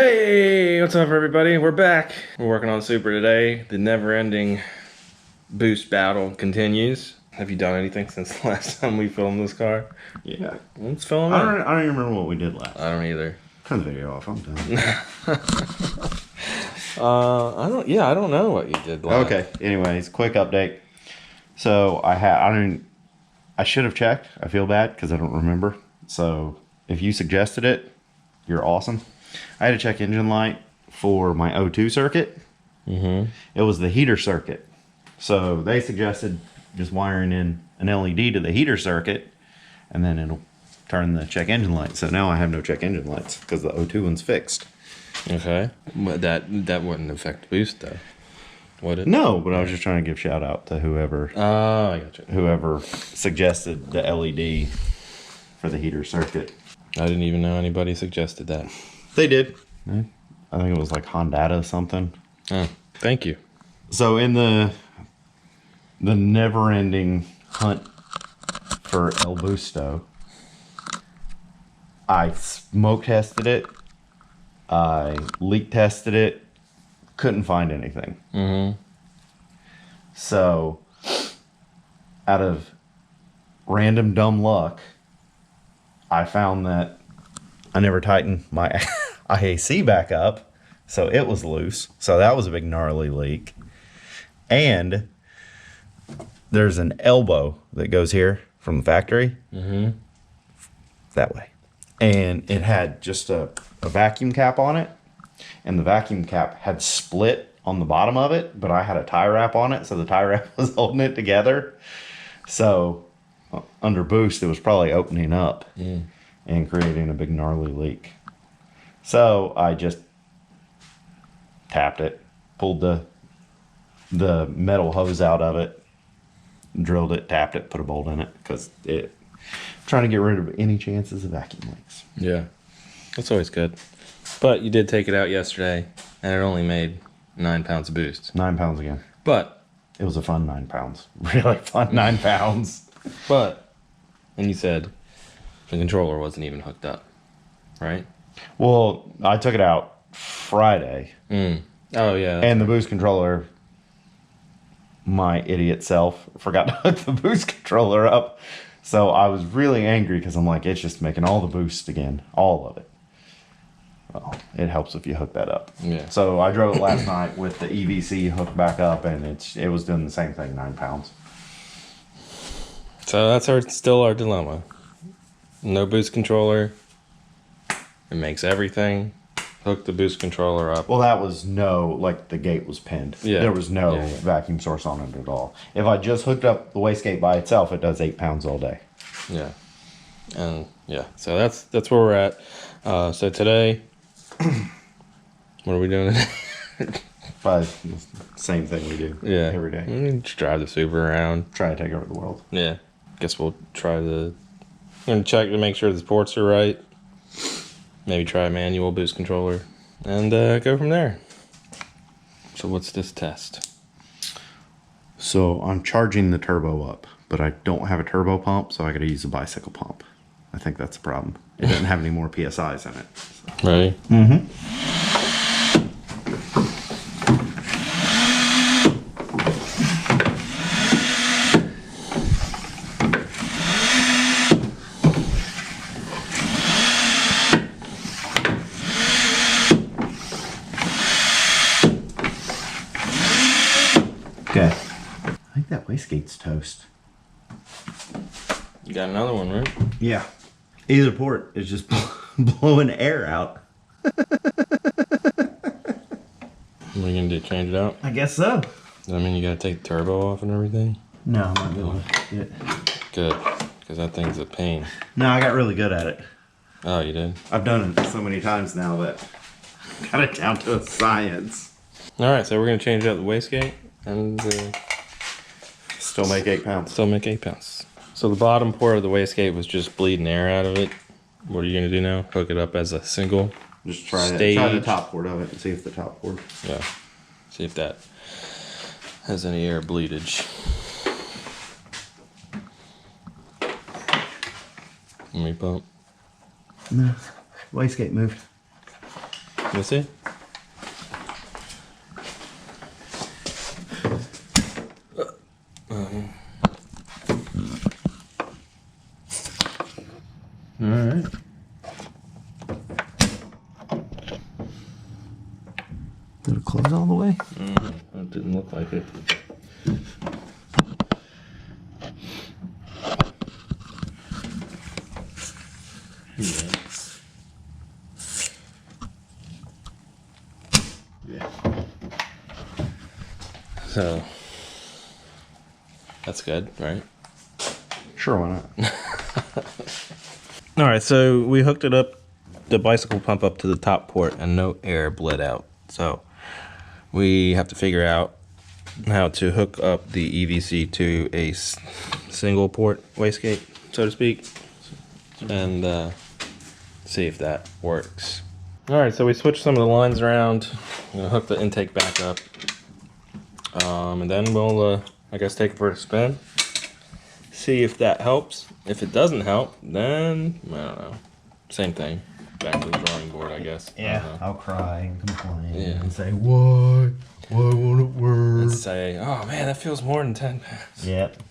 Hey, what's up everybody? We're back. We're working on Supra today. The never-ending boost battle continues. Have you done anything since the last time we filmed this car? Yeah. Let's film it. I don't even remember what we did last. I don't either. Turn the video off. I'm done. I don't know what you did last. Okay. Anyways, quick update. So I should have checked. I feel bad because I don't remember. So if you suggested it, you're awesome. I had to check engine light for my O2 circuit. It was the heater circuit. So they suggested just wiring in an LED to the heater circuit, and then it'll turn the check engine light. So now I have no check engine lights because the O2 one's fixed. Okay, but that wouldn't affect the boost though, would it? No, but I was just trying to give shout out to whoever. Oh, I got you. Whoever suggested the LED for the heater circuit. I didn't even know anybody suggested that. They did. I think it was like Honda something. Oh, thank you. So in the never-ending hunt for El Busto, I smoke tested it. I leak tested it. Couldn't find anything. So out of random dumb luck, I found that I never tightened my IAC back up, so it was loose. So that was a big gnarly leak. And there's an elbow that goes here from the factory. That way. And it had just a vacuum cap on it. And the vacuum cap had split on the bottom of it, but I had a tie wrap on it, so the tie wrap was holding it together. So under boost, it was probably opening up and creating a big gnarly leak. So I just tapped it, pulled the metal hose out of it, drilled it, tapped it, put a bolt in it, because trying to get rid of any chances of vacuum leaks. Yeah, that's always good. But you did take it out yesterday, and it only made 9 pounds of boost. 9 pounds again. But it was a fun 9 pounds. Really fun 9 pounds. And you said the controller wasn't even hooked up, right? Well, I took it out Friday. Oh, yeah. And the boost controller, my idiot self, forgot to hook the boost controller up. So I was really angry because I'm like, it's just making all the boost again. All of it. Well, it helps if you hook that up. Yeah. So I drove it last night with the EVC hooked back up, and it was doing the same thing, 9 pounds. So that's still our dilemma. No boost controller. It makes everything. Hook the boost controller up. Well, that was the gate was pinned. Yeah. There was no vacuum source on it at all. If I just hooked up the wastegate by itself, it does 8 pounds all day. Yeah. And yeah, so that's where we're at. So today, what are we doing today? Probably the same thing we do every day. Just drive the Supra around. Try to take over the world. Yeah. Guess we'll try I'm gonna check to make sure the ports are right. Maybe try a manual boost controller and go from there. So what's this test? So I'm charging the turbo up, but I don't have a turbo pump, so I gotta use a bicycle pump. I think that's a problem. It doesn't have any more PSIs in it. So. Ready? Okay. I think that wastegate's toast. You got another one, right? Yeah. Either port is just blowing air out. What are you gonna do? Change it out? I guess so. Does that mean you gotta take the turbo off and everything? No, I'm not doing it. Good, because that thing's a pain. No, I got really good at it. Oh, you did? I've done it so many times now that I got it down to a science. Alright, so we're gonna change out the wastegate and Still make 8 pounds. still make 8 pounds. So the bottom port of the wastegate was just bleeding air out of it. What are you gonna do now? Hook it up as a single? Just try stage. try the top port of it and see if the top port. Yeah. See if that has any air bleedage. Let me pump. No, wastegate moved. You see? All right. Did it close all the way? It didn't look like it. Yeah. Yeah. So that's good, right? Sure, why not? All right, so we hooked it up, the bicycle pump up to the top port, and no air bled out. So we have to figure out how to hook up the EVC to a single port wastegate, so to speak, and see if that works. All right, so we switched some of the lines around. I'm gonna hook the intake back up, and then we'll, I guess, take it for a spin. See if that helps. If it doesn't help, then I don't know. Same thing. Back to the drawing board, I guess. Yeah, I'll cry and complain and say, why won't it work? And say, oh man, that feels more than 10 pounds. Yep.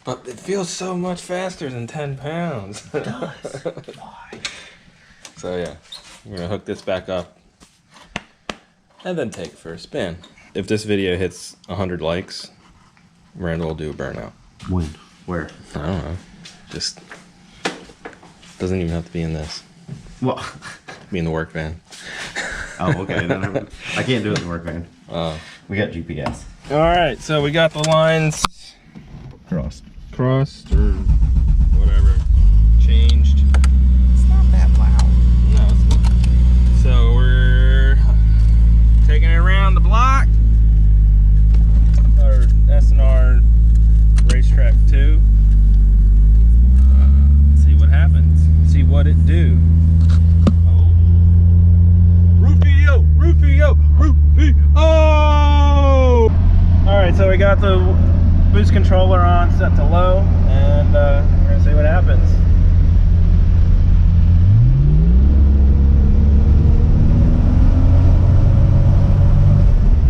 But it feels so much faster than 10 pounds. It does. Why? So yeah, we're gonna hook this back up and then take it for a spin. If this video hits 100 likes, Randall will do a burnout. When? Where? I don't know. Just doesn't even have to be in this. Well, Be in the work van. oh, okay. Then I can't do it in the work van. Oh. We got GPS. All right, so we got the lines Crossed. crossed or whatever, changed. It's not that loud. No, it's not. So we're taking it around the block. Our SNR Racetrack 2. See what happens. See what it do. Oh. Rufio! Rufio! Rufio! Alright, so we got the boost controller on set to low, and we're gonna see what happens.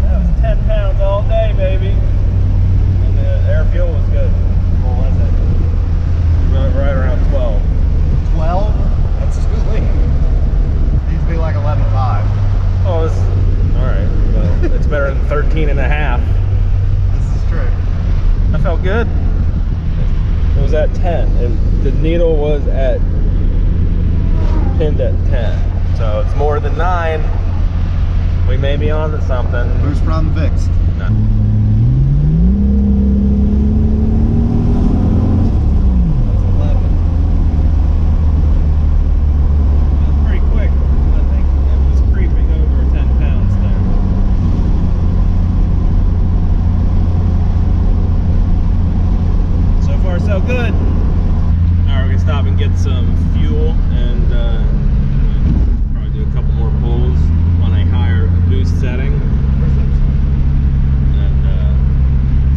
That was 10 pounds all day, baby. And the air fuel was good. What was it? Right around 12. 12? That's too lean. Needs to be like 11.5. Oh, it's alright. Well, it's better than 13 and a half. This is true. I felt good. It was at 10. And the needle was at pinned at 10. So it's more than 9. We may be on to something. Boost run fixed. No. Good. Alright, we're gonna stop and get some fuel and probably do a couple more pulls on a higher boost setting and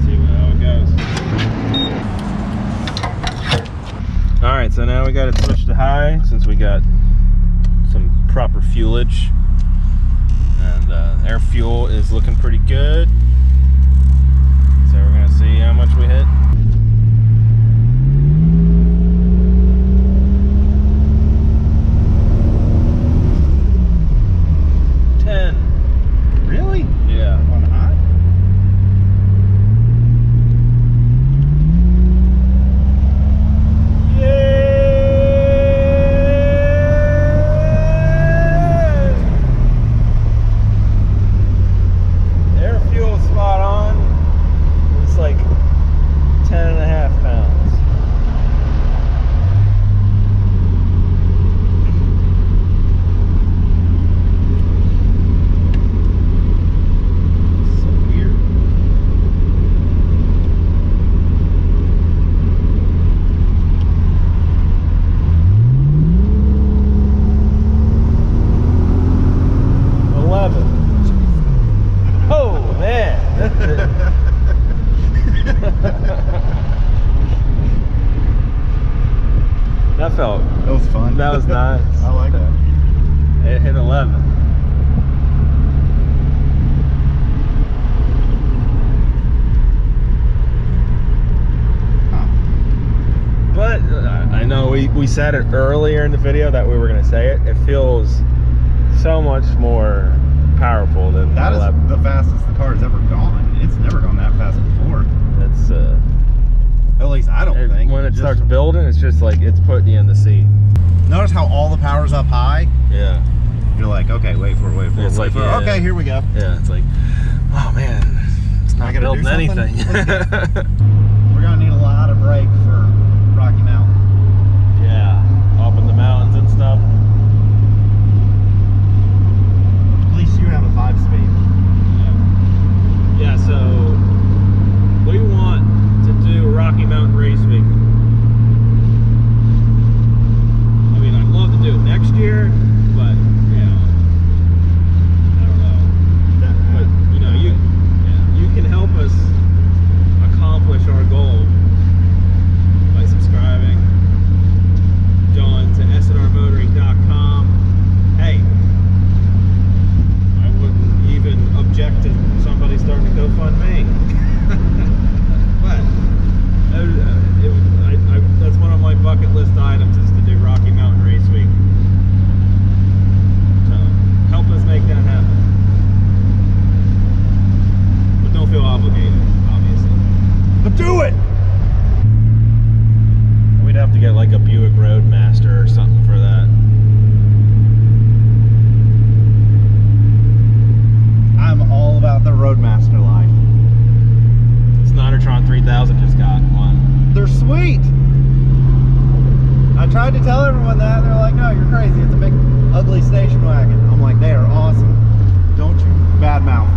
see how it goes. Alright, so now we got it switched to high since we got some proper fuelage, and air fuel is looking pretty good. So we're gonna see how much we hit. 10. Really? Yeah. On high? Air fuel spot on. It's like we said it earlier in the video that we were gonna say it. It feels so much more powerful than that is the fastest the car has ever gone. It's never gone that fast before. It's At least I don't think. When it starts building, it's just like it's putting you in the seat. Notice how all the power's up high? Yeah. You're like, okay, wait for it. It's like, yeah, okay, here we go. Yeah, it's like, oh man, it's not building anything. We're gonna need a lot of brake for Rocky Mountain. Yeah, up in the mountains and stuff. At least you have a 5-speed. Yeah, so we want to do Rocky Mountain Race Week. I mean, I'd love to do it next year, but you know, I don't know. But you know, you can help us accomplish our goal by subscribing. Going to sandrmotoring.com. Hey, I wouldn't even object to somebody starting to GoFundMe. But that's one of my bucket list items is to do Rocky Mountain Race Week. So help us make that happen. But don't feel obligated, obviously. But do it! We'd have to get like a Buick Roadmaster or something for that. I'm all about the Roadmaster life. Snydertron 3000 just got one. They're sweet. I tried to tell everyone that, and they're like, no, you're crazy. It's a big, ugly station wagon. I'm like, they are awesome. Don't you badmouth.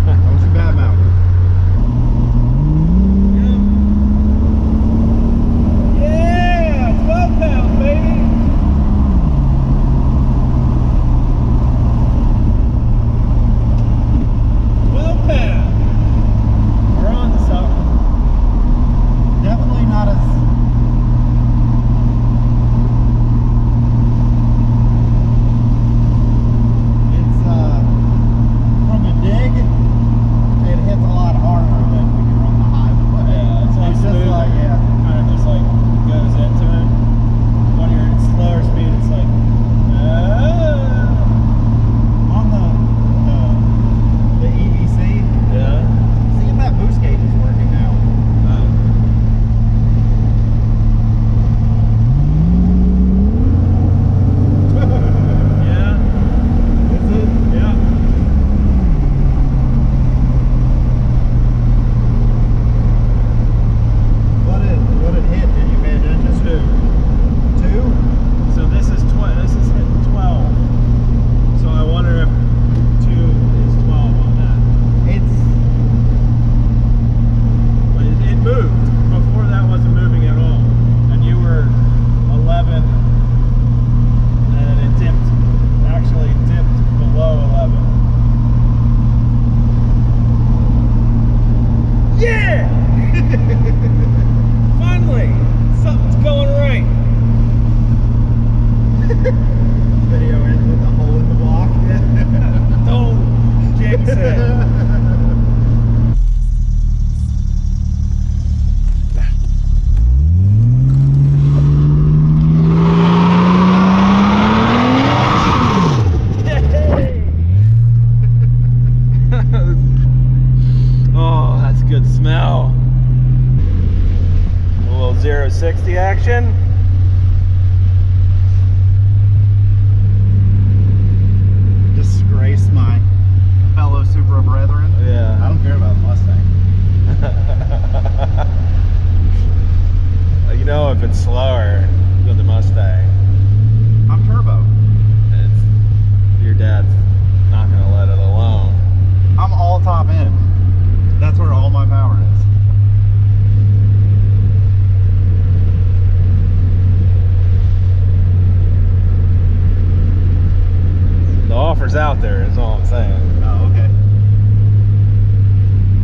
Don't you badmouth. Yeah, 12 pounds, baby. Definitely not as action. Disgrace my fellow Supra brethren. Yeah. I don't care about the Mustang. You know, if it's slower than the Mustang, I'm turbo. Your dad's not going to let it alone. I'm all top end. That's where all my power is. The offer's out there is all I'm saying. Oh, okay.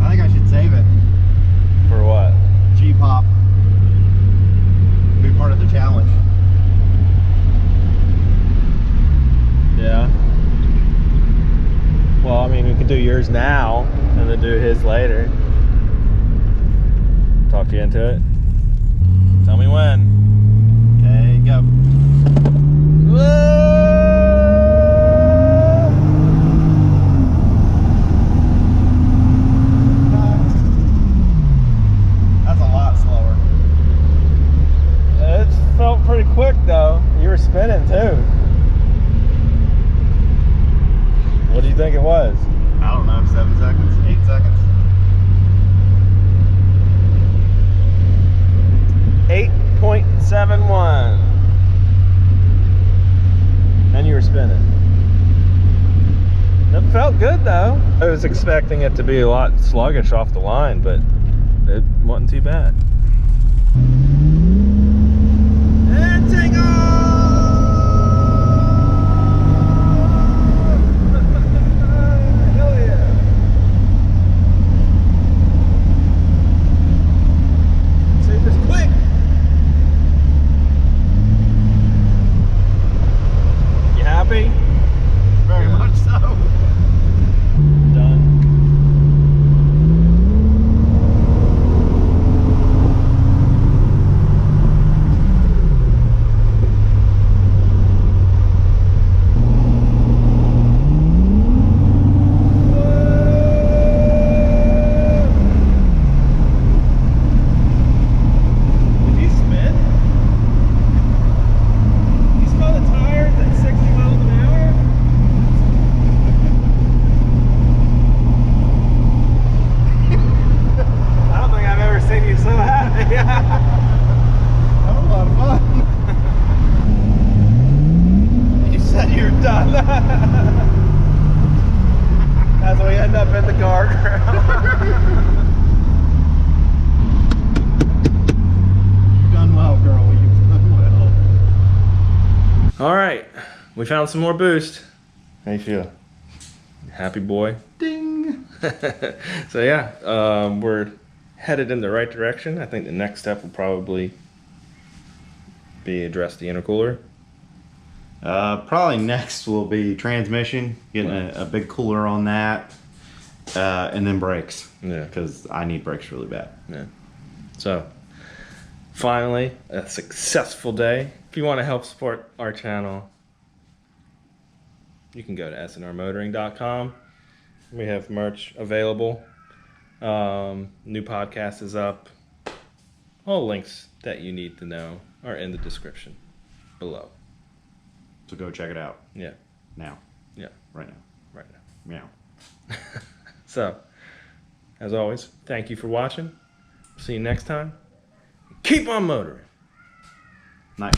I think I should save it. For what? G-pop. Be part of the challenge. Yeah. Well, I mean, we can do yours now and then do his later. Talk you into it. Tell me when. That's a lot slower. It felt pretty quick though. You were spinning too. What do you think it was? I don't know, 7 seconds, 8 seconds. 8.71. And you were spinning. It felt good though. I was expecting it to be a lot sluggish off the line, but it wasn't too bad. And take off! Hell yeah! See this quick! You happy? Very much so. Done. Did he spin? You smell the tires at 60 miles an hour? I don't think I've ever seen you so happy. That was a lot of fun. You said you're done. As we end up in the guardrail. You've done well, girl. You've done well. All right, we found some more boost. How you feel? Happy boy. Ding. So yeah, we're headed in the right direction. I think the next step will probably be address the intercooler. Probably next will be transmission, getting a big cooler on that, and then brakes. Yeah. Because I need brakes really bad. Yeah. So finally, a successful day. If you want to help support our channel, you can go to sandrmotoring.com. We have merch available. New podcast is up. All links that you need to know are in the description below. So go check it out. Yeah. Now. Yeah. Right now. Right now. Meow. So, as always, thank you for watching. See you next time. Keep on motoring. Nice.